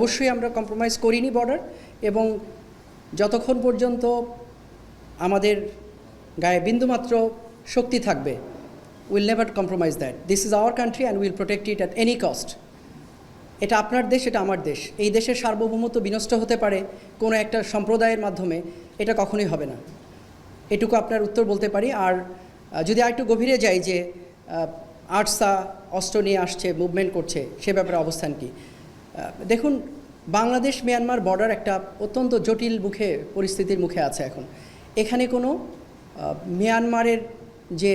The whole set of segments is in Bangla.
অবশ্যই আমরা কম্প্রোমাইজ করিনি বর্ডার, এবং যতক্ষণ পর্যন্ত আমাদের গায়ে বিন্দুমাত্র শক্তি থাকবে, will never compromise that. This is our country and will protect it at any cost. এটা আপনার দেশ, এটা আমার দেশ। এই দেশের সার্বভৌমত্ব বিনষ্ট হতে পারে কোনো একটা সম্প্রদায়ের মাধ্যমে, এটা কখনোই হবে না। এটুকু আপনার উত্তর বলতে পারি। আর যদি আরেকটু গভীরে যাই যে আর্টসা অস্ত্র নিয়ে আসছে, মুভমেন্ট করছে, সে ব্যাপারে অবস্থান কি? দেখুন, বাংলাদেশ মিয়ানমার বর্ডার একটা অত্যন্ত জটিল পরিস্থিতির মুখে আছে এখন। এখানে কোনো মিয়ানমারের যে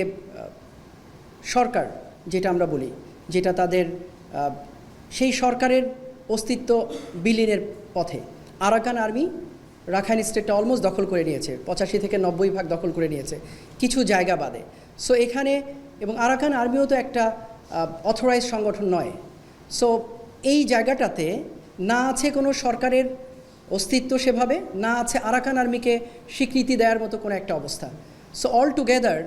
সরকার, যেটা আমরা বলি, যেটা তাদের সেই সরকারের অস্তিত্ব বিলীনের পথে। আরাকান আর্মি রাখাইন স্টেটটা অলমোস্ট দখল করে নিয়েছে, 85 থেকে 90% দখল করে নিয়েছে, কিছু জায়গা বাদে। সো এখানে, এবং আরাকান আর্মিও তো একটা অথরাইজ সংগঠন নয়। সো এই জায়গাটাতে না আছে কোনো সরকারের অস্তিত্ব সেভাবে, না আছে আরাকান আর্মিকে স্বীকৃতি দেওয়ার মতো কোনো একটা অবস্থা। সো অল টুগেদার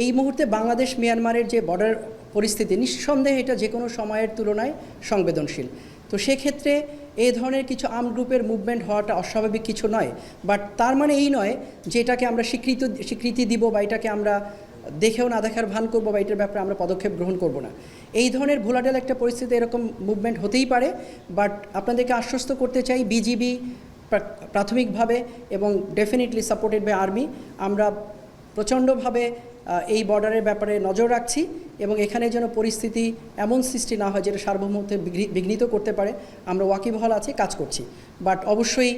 এই মুহূর্তে বাংলাদেশ মিয়ানমারের যে বর্ডার পরিস্থিতি, নিঃসন্দেহে এটা যে কোনো সময়ের তুলনায় সংবেদনশীল। তো সেক্ষেত্রে এই ধরনের কিছু আর্ম গ্রুপের মুভমেন্ট হওয়াটা অস্বাভাবিক কিছু নয়। বাট তার মানে এই নয় যে এটাকে আমরা স্বীকৃতি দিব, বা এটাকে আমরা দেখেও না দেখার ভান করবো, বা এটার ব্যাপারে আমরা পদক্ষেপ গ্রহণ করব না। এই ধরনের ভোলাটাইল একটা পরিস্থিতি, এরকম মুভমেন্ট হতেই পারে। বাট আপনাদেরকে আশ্বস্ত করতে চাই, বিজিবি প্রাথমিকভাবে এবং ডেফিনেটলি সাপোর্টেড বাই আর্মি, আমরা প্রচণ্ডভাবে এই বর্ডারের ব্যাপারে নজর রাখছি, এবং এখানে যেন পরিস্থিতি এমন সৃষ্টি না হয় যেটা সার্বভৌমত্বে বিঘ্নিত করতে পারে। আমরা ওয়াকিবহাল আছি, কাজ করছি। বাট অবশ্যই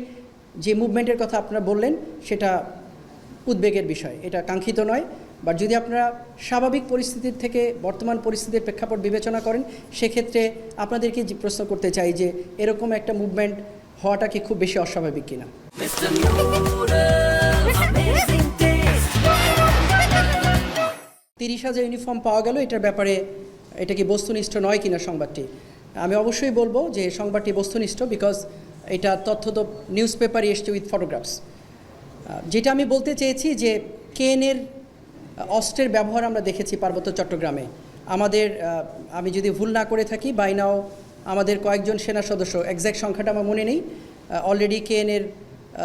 যে মুভমেন্টের কথা আপনারা বললেন, সেটা উদ্বেগের বিষয়, এটা কাঙ্ক্ষিত নয়। বাট যদি আপনারা স্বাভাবিক পরিস্থিতির থেকে বর্তমান পরিস্থিতির প্রেক্ষাপট বিবেচনা করেন, সেক্ষেত্রে আপনাদেরকে প্রশ্ন করতে চাই যে এরকম একটা মুভমেন্ট হওয়াটা কি খুব বেশি অস্বাভাবিক কিনা। 30,000 ইউনিফর্ম পাওয়া গেল, এটার ব্যাপারে এটা কি বস্তুনিষ্ঠ নয় কিনা সংবাদটি? আমি অবশ্যই বলবো যে সংবাদটি বস্তুনিষ্ঠ, বিকজ এটা তথ্য তো নিউজ পেপারে এসছে উইথ ফটোগ্রাফস। যেটা আমি বলতে চেয়েছি যে কেএনের অস্ত্রের ব্যবহার আমরা দেখেছি পার্বত্য চট্টগ্রামে। আমাদের, আমি যদি ভুল না করে থাকি, বাই নাও আমাদের কয়েকজন সেনা সদস্য, এক্স্যাক্ট সংখ্যাটা আমার মনে নেই, অলরেডি কেএনের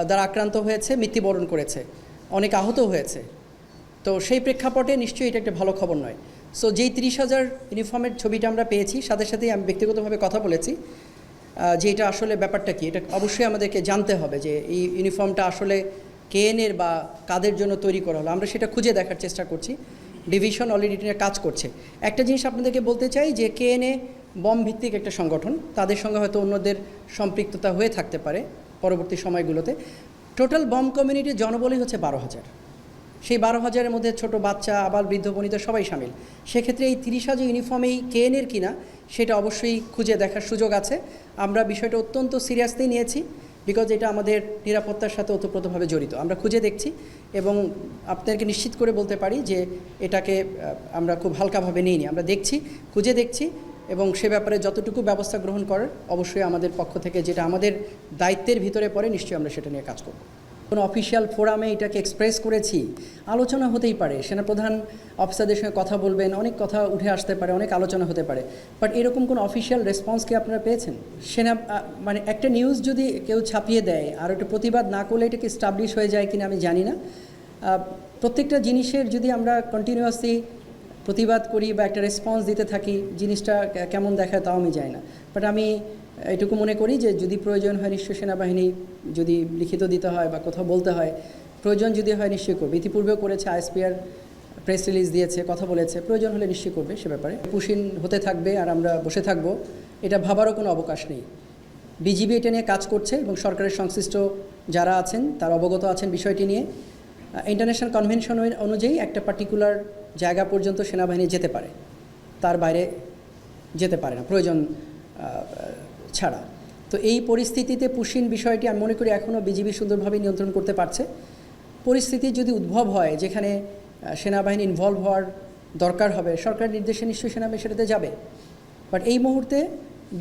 দ্বারা আক্রান্ত হয়েছে, মৃত্যুবরণ করেছে, অনেক আহত হয়েছে। তো সেই প্রেক্ষাপটে নিশ্চয়ই এটা একটা ভালো খবর নয়। সো যেই 30,000 ইউনিফর্মের ছবিটা আমরা পেয়েছি, সাথে সাথেই আমি ব্যক্তিগতভাবে কথা বলেছি যে এটা আসলে ব্যাপারটা কি, এটা অবশ্যই আমাদেরকে জানতে হবে যে এই ইউনিফর্মটা আসলে কেএনের বা কাদের জন্য তৈরি করা হলো। আমরা সেটা খুঁজে দেখার চেষ্টা করছি। ডিভিশন অলরেডি নিয়ে কাজ করছে। একটা জিনিস আপনাদেরকে বলতে চাই যে কেএনএ বম ভিত্তিক একটা সংগঠন, তাদের সঙ্গে হয়তো অন্যদের সম্পৃক্ততা হয়ে থাকতে পারে পরবর্তী সময়গুলোতে। টোটাল বম কমিউনিটির জনবলই হচ্ছে 12,000। সেই 12,000-এর মধ্যে ছোট বাচ্চা, আবাল, বৃদ্ধ, বনিতা সবাই সামিল। সেক্ষেত্রে এই 30,000 ইউনিফর্মেই কেএনের কিনা সেটা অবশ্যই খুঁজে দেখার সুযোগ আছে। আমরা বিষয়টা অত্যন্ত সিরিয়াসলি নিয়েছি, বিকজ এটা আমাদের নিরাপত্তার সাথে ওতপ্রোতভাবে জড়িত। আমরা খুঁজে দেখছি, এবং আপনাদেরকে নিশ্চিত করে বলতে পারি যে এটাকে আমরা খুব হালকাভাবে নিইনি। আমরা দেখছি, খুঁজে দেখছি, এবং সে ব্যাপারে যতটুকু ব্যবস্থা গ্রহণ করার অবশ্যই আমাদের পক্ষ থেকে, যেটা আমাদের দায়িত্বের ভিতরে পড়ে, নিশ্চয়ই আমরা সেটা নিয়ে কাজ করব। কোনো অফিসিয়াল ফোরামে এটাকে এক্সপ্রেস করেছি, আলোচনা হতেই পারে, সেনাপ্রধান অফিসারদের সঙ্গে কথা বলবেন, অনেক কথা উঠে আসতে পারে, অনেক আলোচনা হতে পারে। বাট এরকম কোনো অফিসিয়াল রেসপন্স কি আপনারা পেয়েছেন? মানে একটা নিউজ যদি কেউ ছাপিয়ে দেয় আর একটা প্রতিবাদ না করলে এটাকে এস্টাবলিশ হয়ে যায় কিনা আমি জানি না। প্রত্যেকটা জিনিসের যদি আমরা কন্টিনিউয়াসলি প্রতিবাদ করি বা একটা রেসপন্স দিতে থাকি, জিনিসটা কেমন দেখায় তাও আমি জানি না। বাট আমি এটুকু মনে করি যে যদি প্রয়োজন হয়, নিশ্চয়ই সেনাবাহিনী যদি লিখিত দিতে হয় বা কোথাও বলতে হয়, প্রয়োজন যদি হয় নিশ্চয়ই করবে। ইতিপূর্বেও করেছে, আইএসপিআর প্রেস রিলিজ দিয়েছে, কথা বলেছে, প্রয়োজন হলে নিশ্চয়ই করবে সে ব্যাপারে। পুশিন হতে থাকবে আর আমরা বসে থাকবো, এটা ভাবারও কোনো অবকাশ নেই। বিজিবি এটা নিয়ে কাজ করছে, এবং সরকারের সংশ্লিষ্ট যারা আছেন তারা অবগত আছেন বিষয়টি নিয়ে। ইন্টারন্যাশনাল কনভেনশন অনুযায়ী একটা পার্টিকুলার জায়গা পর্যন্ত সেনাবাহিনী যেতে পারে, তার বাইরে যেতে পারে না প্রয়োজন ছাড়া। তো এই পরিস্থিতিতে পুশিন বিষয়টি আমি মনে করি এখনও বিজিবি সুন্দরভাবে নিয়ন্ত্রণ করতে পারছে। পরিস্থিতি যদি উদ্ভব হয় যেখানে সেনাবাহিনী ইনভলভ হওয়ার দরকার হবে, সরকারের নির্দেশে নিশ্চয়ই সেনাবাহিনী সেটাতে যাবে। বাট এই মুহূর্তে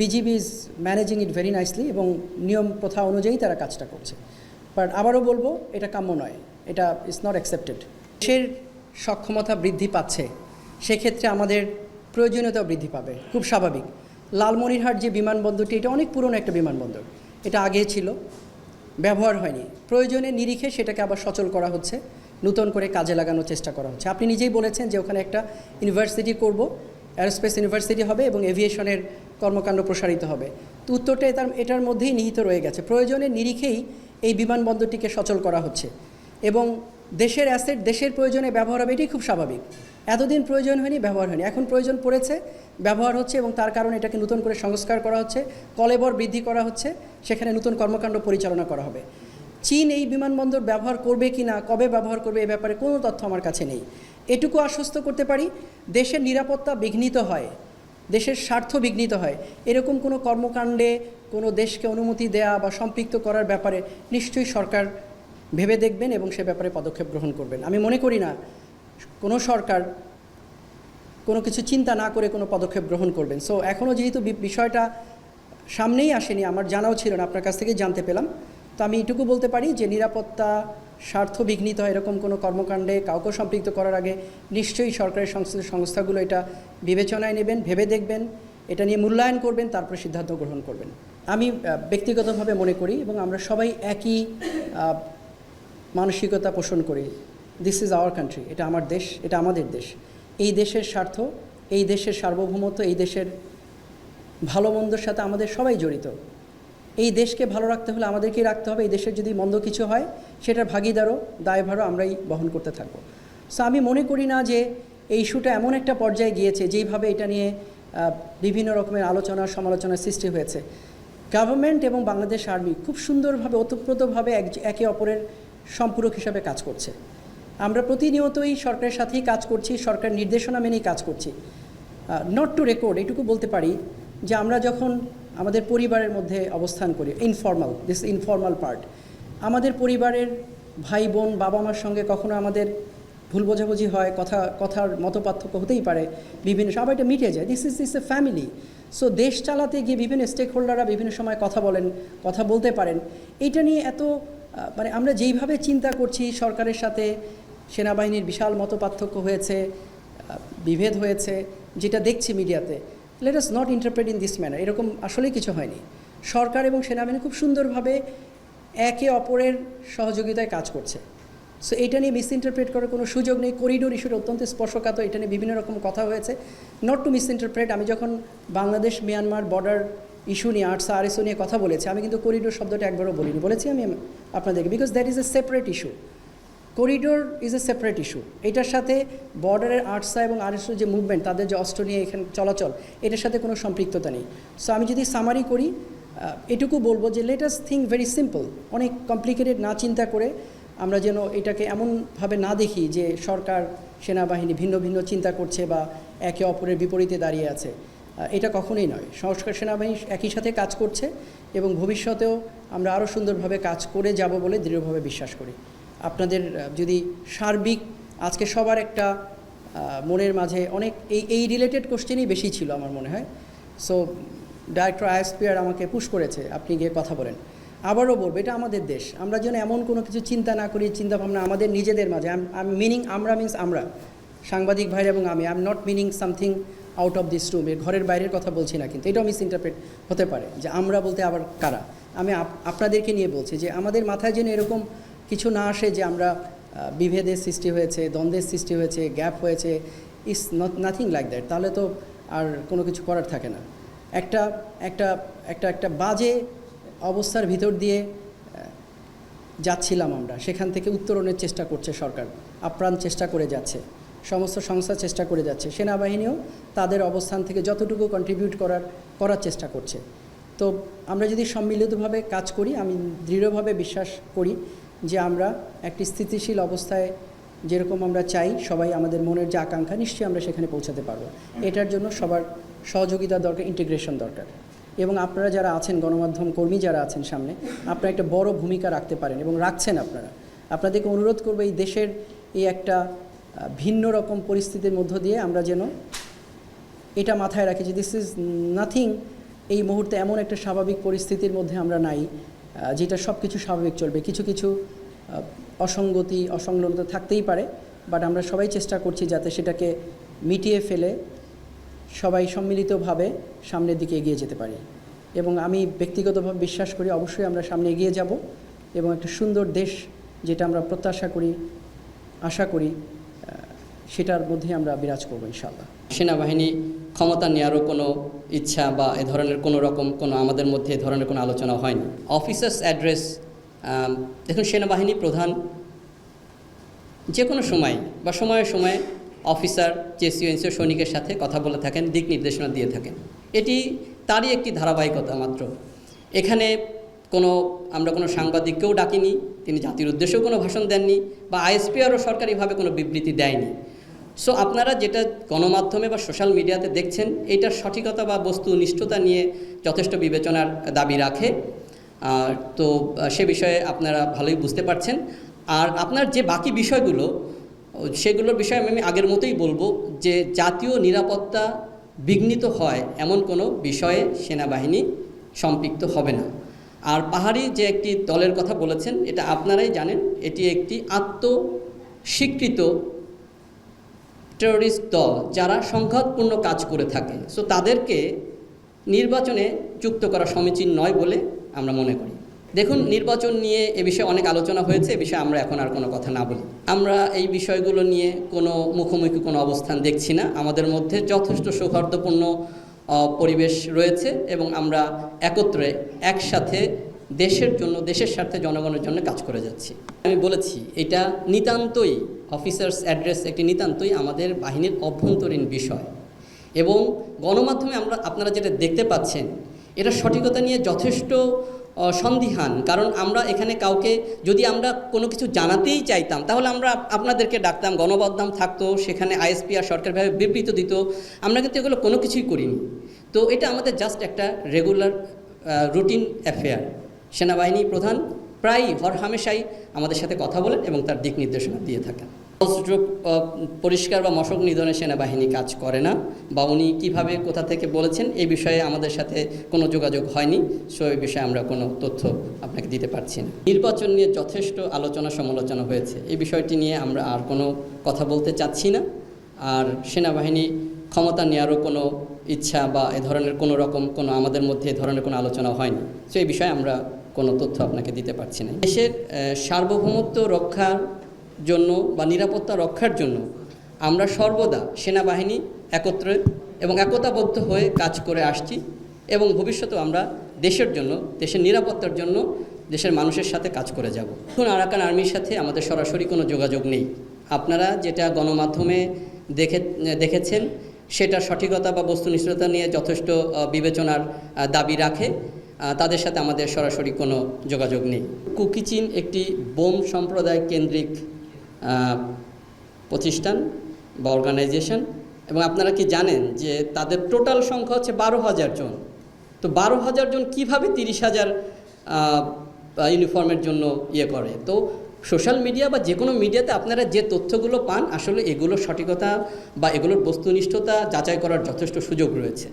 BGB is managing it very nicely, এবং নিয়ম প্রথা অনুযায়ী তারা কাজটা করছে। বাট আবারও বলবো, এটা কাম্য নয়, এটা ইজ নট অ্যাকসেপ্টেড। দেশের সক্ষমতা বৃদ্ধি পাচ্ছে, সেক্ষেত্রে আমাদের প্রয়োজনীয়তাও বৃদ্ধি পাবে, খুব স্বাভাবিক। লালমনিরহাট যে বিমানবন্দরটি, এটা অনেক পুরনো একটা বিমানবন্দর, এটা আগে ছিল, ব্যবহার হয়নি, প্রয়োজনের নিরিখে সেটাকে আবার সচল করা হচ্ছে, নতুন করে কাজে লাগানোর চেষ্টা করা হচ্ছে। আপনি নিজেই বলেছেন যে ওখানে একটা ইউনিভার্সিটি করব, অ্যারোস্পেস ইউনিভার্সিটি হবে এবং এভিয়েশনের কর্মকাণ্ড প্রসারিত হবে। তো উত্তরটা এটার মধ্যেই নিহিত রয়ে গেছে, প্রয়োজনের নিরিখেই এই বিমানবন্দরটিকে সচল করা হচ্ছে এবং দেশের অ্যাসেট দেশের প্রয়োজনে ব্যবহার হবে, এটাই খুব স্বাভাবিক। এতদিন প্রয়োজন হয়নি, ব্যবহার হয়নি, এখন প্রয়োজন পড়েছে, ব্যবহার হচ্ছে এবং তার কারণে এটাকে নতুন করে সংস্কার করা হচ্ছে, কলেবর বৃদ্ধি করা হচ্ছে, সেখানে নতুন কর্মকাণ্ড পরিচালনা করা হবে। চীন এই বিমানবন্দর ব্যবহার করবে কি না, কবে ব্যবহার করবে, এ ব্যাপারে কোনো তথ্য আমার কাছে নেই। এটুকু আশ্বস্ত করতে পারি, দেশের নিরাপত্তা বিঘ্নিত হয়, দেশের স্বার্থ বিঘ্নিত হয়, এরকম কোনো কর্মকাণ্ডে কোনো দেশকে অনুমতি দেয়া বা সম্পৃক্ত করার ব্যাপারে নিশ্চয়ই সরকার ভেবে দেখবেন এবং সে ব্যাপারে পদক্ষেপ গ্রহণ করবেন। আমি মনে করি না কোনো সরকার কোনো কিছু চিন্তা না করে কোনো পদক্ষেপ গ্রহণ করবেন। সো এখনও যেহেতু বিষয়টা সামনেই আসেনি, আমার জানাও ছিল না, আপনার কাছ থেকেই জানতে পেলাম, তো আমি এটুকু বলতে পারি যে নিরাপত্তা স্বার্থ বিঘ্নিত হয় এরকম কোনো কর্মকাণ্ডে কাউকে সম্পৃক্ত করার আগে নিশ্চয়ই সরকারি সংশ্লিষ্ট সংস্থাগুলো এটা বিবেচনায় নেবেন, ভেবে দেখবেন, এটা নিয়ে মূল্যায়ন করবেন, তারপরে সিদ্ধান্ত গ্রহণ করবেন। আমি ব্যক্তিগতভাবে মনে করি এবং আমরা সবাই একই মানসিকতা পোষণ করি, দিস ইজ আওয়ার কান্ট্রি, এটা আমার দেশ, এটা আমাদের দেশ, এই দেশের স্বার্থ, এই দেশের সার্বভৌমত্ব, এই দেশের ভালো মন্দর সাথে আমাদের সবাই জড়িত। এই দেশকে ভালো রাখতে হলে আমাদেরকেই রাখতে হবে, এই দেশের যদি মন্দ কিছু হয় সেটার ভাগিদারও দায়ভারও আমরাই বহন করতে থাকবো। সো আমি মনে করি না যে এই ইস্যুটা এমন একটা পর্যায়ে গিয়েছে যেইভাবে এটা নিয়ে বিভিন্ন রকমের আলোচনা সমালোচনার সৃষ্টি হয়েছে। গভর্নমেন্ট এবং বাংলাদেশ আর্মি খুব সুন্দরভাবে ওতপ্রোতভাবে একে অপরের সম্পূরক হিসাবে কাজ করছে। আমরা প্রতিনিয়তই সরকারের সাথেই কাজ করছি, সরকার নির্দেশনা মেনেই কাজ করছি। নট টু রেকর্ড, এটুকু বলতে পারি যে আমরা যখন আমাদের পরিবারের মধ্যে অবস্থান করি, ইনফর্মাল পার্ট, আমাদের পরিবারের ভাই বোন বাবা মার সঙ্গে কখনো আমাদের ভুল বোঝাবুঝি হয়, কথার মতপার্থক্য হতেই পারে, বিভিন্ন সবাই এটা মিটে যায়, this is a family. So দেশ চালাতে গিয়ে বিভিন্ন স্টেক হোল্ডাররা বিভিন্ন সময় কথা বলতে পারেন, এইটা নিয়ে এত মানে আমরা যেইভাবে চিন্তা করছি, সরকারের সাথে সেনাবাহিনীর বিশাল মতপার্থক্য হয়েছে, বিভেদ হয়েছে, যেটা দেখছি মিডিয়াতে, let us not interpret in this manner, এরকম আসলেই কিছু হয়নি। সরকার এবং সেনাবাহিনী খুব সুন্দরভাবে একে অপরের সহযোগিতায় কাজ করছে। সো এটা নিয়ে মিসইন্টারপ্রেট করার কোনো সুযোগ নেই। করিডোর ইস্যুটা অত্যন্ত স্পর্শকাতর, এটা নিয়ে বিভিন্ন রকম কথা হয়েছে, নট টু মিসইন্টারপ্রেট। আমি যখন বাংলাদেশ মিয়ানমার বর্ডার ইস্যু নিয়ে আরএসও নিয়ে কথা বলেছি, আমি কিন্তু করিডোর শব্দটা একবারও বলিনি, বলেছি আমি আপনাদেরকে, because that is a separate issue. Corridor is a separate issue. এটার সাথে বর্ডারের আরসা এবং আরএসও যে মুভমেন্ট, তাদের যে অস্ত্র নিয়ে এখানে চলাচল, এটার সাথে কোনো সম্পৃক্ততা নেই। সো আমি যদি সামারি করি, এটুকু বলবো যে let us think very simple, অনেক কমপ্লিকেটেড না চিন্তা করে আমরা যেন এটাকে এমনভাবে না দেখি যে সরকার সেনাবাহিনী ভিন্ন ভিন্ন চিন্তা করছে বা একে অপরের বিপরীতে দাঁড়িয়ে আছে, এটা কখনোই নয়। সংস্কার সেনাবাহিনী একই সাথে কাজ করছে এবং ভবিষ্যতেও আমরা আরও সুন্দরভাবে কাজ করে যাব বলে দৃঢ়ভাবে বিশ্বাস করি। আপনাদের যদি সার্বিক আজকে সবার একটা মনের মাঝে অনেক এই রিলেটেড কোশ্চেনই বেশি ছিল আমার মনে হয়। সো ডাইরেক্টর আইএসপিআর আমাকে পুশ করেছে, আপনি গিয়ে কথা বলেন। আবারও বলবো, এটা আমাদের দেশ, আমরা যেন এমন কোনো কিছু চিন্তা না করি, চিন্তাভাবনা আমাদের নিজেদের মাঝে, মিনিং আমরা মিনস আমরা সাংবাদিক ভাইরা এবং আমি am not meaning something out of this room, এর ঘরের বাইরের কথা বলছি না, কিন্তু এটাও মিসইন্টারপ্রেট হতে পারে যে আমরা বলতে আবার কারা। আমি আপনাদেরকে নিয়ে বলছি যে আমাদের মাথায় যেন এরকম কিছু না আসে যে আমরা বিভেদের সৃষ্টি হয়েছে, দ্বন্দ্বের সৃষ্টি হয়েছে, গ্যাপ হয়েছে, ইস নাথিং লাইক দ্যাট। তাহলে তো আর কোনো কিছু করার থাকে না। একটা বাজে অবস্থার ভিতর দিয়ে যাচ্ছিলাম আমরা, সেখান থেকে উত্তরণের চেষ্টা করছে সরকার, আপ্রাণ চেষ্টা করে যাচ্ছে, সমস্ত সংস্থা চেষ্টা করে যাচ্ছে, সেনাবাহিনীও তাদের অবস্থান থেকে যতটুকু কন্ট্রিবিউট করার চেষ্টা করছে। তো আমরা যদি সম্মিলিতভাবে কাজ করি, আমি দৃঢ়ভাবে বিশ্বাস করি যে আমরা একটি স্থিতিশীল অবস্থায় যেরকম আমরা চাই, সবাই আমাদের মনের যে আকাঙ্ক্ষা, নিশ্চয়ই আমরা সেখানে পৌঁছাতে পারবো। এটার জন্য সবার সহযোগিতা দরকার, ইন্টিগ্রেশন দরকার। এবং আপনারা যারা আছেন, গণমাধ্যম কর্মী যারা আছেন সামনে, আপনারা একটা বড় ভূমিকা রাখতে পারেন এবং রাখছেন। আপনাদেরকে অনুরোধ করবো, এই দেশের এই একটা ভিন্ন রকম পরিস্থিতির মধ্য দিয়ে আমরা যেন এটা মাথায় রাখি যে দিস ইজ নাথিং, এই মুহূর্তে এমন একটা স্বাভাবিক পরিস্থিতির মধ্যে আমরা নাই যেটা সব কিছু স্বাভাবিক চলবে। কিছু কিছু অসঙ্গতি অসংলগ্নতা থাকতেই পারে, বাট আমরা সবাই চেষ্টা করছি যাতে সেটাকে মিটিয়ে ফেলে সবাই সম্মিলিতভাবে সামনের দিকে এগিয়ে যেতে পারি। এবং আমি ব্যক্তিগতভাবে বিশ্বাস করি অবশ্যই আমরা সামনে এগিয়ে যাব এবং একটা সুন্দর দেশ যেটা আমরা প্রত্যাশা করি, আশা করি, সেটার মধ্যে আমরা বিরাজ করব ইনশাআল্লাহ। সেনাবাহিনী ক্ষমতা নেওয়ারও কোনো ইচ্ছা বা এ ধরনের কোনো আমাদের মধ্যে এ ধরনের কোনো আলোচনা হয়নি। অফিসার্স অ্যাড্রেস, দেখুন, সেনাবাহিনী প্রধান যে কোনো সময় বা সময়ে সময়ে অফিসার, জেসিও, এনসিও সৈনিকের সাথে কথা বলে থাকেন, দিক নির্দেশনা দিয়ে থাকেন। এটি তারই একটি ধারাবাহিকতা মাত্র। এখানে আমরা কোনো সাংবাদিককেও ডাকিনি, তিনি জাতির উদ্দেশ্যেও কোনো ভাষণ দেননি, বা আইএসপিআরও সরকারিভাবে কোনো বিবৃতি দেয়নি। সো আপনারা যেটা গণমাধ্যমে বা সোশ্যাল মিডিয়াতে দেখছেন, এইটার সঠিকতা বা বস্তুনিষ্ঠতা নিয়ে যথেষ্ট বিবেচনার দাবি রাখে। তো সে বিষয়ে আপনারা ভালোই বুঝতে পারছেন। আর আপনার যে বাকি বিষয়গুলো, সেগুলোর বিষয়ে আমি আগের মতোই বলবো যে জাতীয় নিরাপত্তা বিঘ্নিত হয় এমন কোনো বিষয়ে সেনাবাহিনী সম্পৃক্ত হবে না। আর পাহাড়ি যে একটি দলের কথা বলেছেন, এটা আপনারাই জানেন, এটি একটি আত্মস্বীকৃত টেরোরিস্ট দল যারা সংঘাতপূর্ণ কাজ করে থাকে। সো তাদেরকে নির্বাচনে যুক্ত করা সমীচীন নয় বলে আমরা মনে করি। দেখুন, নির্বাচন নিয়ে এ বিষয়ে অনেক আলোচনা হয়েছে, এ বিষয়ে আমরা এখন আর কোনো কথা না বলি। আমরা এই বিষয়গুলো নিয়ে কোনো মুখোমুখি কোনো অবস্থান দেখছি না। আমাদের মধ্যে যথেষ্ট সৌহার্দ্যপূর্ণ পরিবেশ রয়েছে এবং আমরা একত্রে একসাথে দেশের জন্য, দেশের স্বার্থে, জনগণের জন্য কাজ করে যাচ্ছি। আমি বলেছি এটা নিতান্তই, অফিসার্স অ্যাড্রেস একটি নিতান্তই আমাদের বাহিনীর অভ্যন্তরীণ বিষয়। এবং গণমাধ্যমে আপনারা যেটা দেখতে পাচ্ছেন, এটা সঠিকতা নিয়ে যথেষ্ট সন্দিহান। কারণ আমরা এখানে কাউকে, যদি আমরা কোনো কিছু জানাতেই চাইতাম, তাহলে আমরা আপনাদেরকে ডাকতাম, গণমাধ্যম থাকতো, সেখানে আইএসপিআর সরকারিভাবে বিবৃত দিত। আমরা কিন্তু এগুলো কোনো কিছুই করিনি। তো এটা আমাদের জাস্ট একটা রেগুলার রুটিন অ্যাফেয়ার। সেনাবাহিনী প্রধান প্রায়ই হরহামেশাই আমাদের সাথে কথা বলেন এবং তার দিক নির্দেশনা দিয়ে থাকেন। পরিষ্কার বা মশক নিধনে সেনাবাহিনী কাজ করে না, বা উনি কীভাবে, কোথা থেকে বলেছেন, এই বিষয়ে আমাদের সাথে কোনো যোগাযোগ হয়নি। সো এই বিষয়ে আমরা কোনো তথ্য আপনাকে দিতে পারছি না। নির্বাচন নিয়ে যথেষ্ট আলোচনা সমালোচনা হয়েছে, এই বিষয়টি নিয়ে আমরা আর কোনো কথা বলতে চাচ্ছি না। আর সেনাবাহিনী ক্ষমতা নেওয়ারও কোনো ইচ্ছা বা এ ধরনের কোনো আমাদের মধ্যে এ ধরনের কোনো আলোচনা হয়নি। সো এই বিষয়ে আমরা কোনো তথ্য আপনাকে দিতে পারছি না। দেশের সার্বভৌমত্ব রক্ষার জন্য বা নিরাপত্তা রক্ষার জন্য আমরা সর্বদা সেনাবাহিনী একত্রে এবং একতাবদ্ধ হয়ে কাজ করে আসছি এবং ভবিষ্যতেও আমরা দেশের জন্য, দেশের নিরাপত্তার জন্য দেশের মানুষের সাথে কাজ করে যাব। এখন আরাকান আর্মির সাথে আমাদের সরাসরি কোনো যোগাযোগ নেই। আপনারা যেটা গণমাধ্যমে দেখেছেন, সেটা সঠিকতা বা বস্তুনিষ্ঠতা নিয়ে যথেষ্ট বিবেচনার দাবি রাখে। তাদের সাথে আমাদের সরাসরি কোনো যোগাযোগ নেই। কুকিচিন একটি বোম সম্প্রদায় কেন্দ্রিক প্রতিষ্ঠান বা অর্গানাইজেশন, এবং আপনারা কি জানেন যে তাদের টোটাল সংখ্যা হচ্ছে 12,000 জন। তো 12,000 জন কীভাবে 30,000 ইউনিফর্মের জন্য করে? তো সোশ্যাল মিডিয়া বা যে কোনো মিডিয়াতে আপনারা যে তথ্যগুলো পান, আসলে এগুলোর সঠিকতা বা এগুলোর বস্তুনিষ্ঠতা যাচাই করার যথেষ্ট সুযোগ রয়েছে।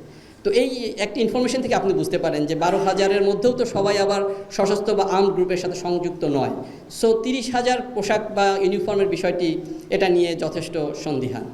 তো এই একটা ইনফরমেশন থেকে আপনি বুঝতে পারেন যে 12,000-এর মধ্যেও তো সবাই আবার সশস্ত্র বা আর্মড গ্রুপের সাথে সংযুক্ত নয়। সো 30,000 পোশাক বা ইউনিফর্মের বিষয়টি, এটা নিয়ে যথেষ্ট সন্দিহান।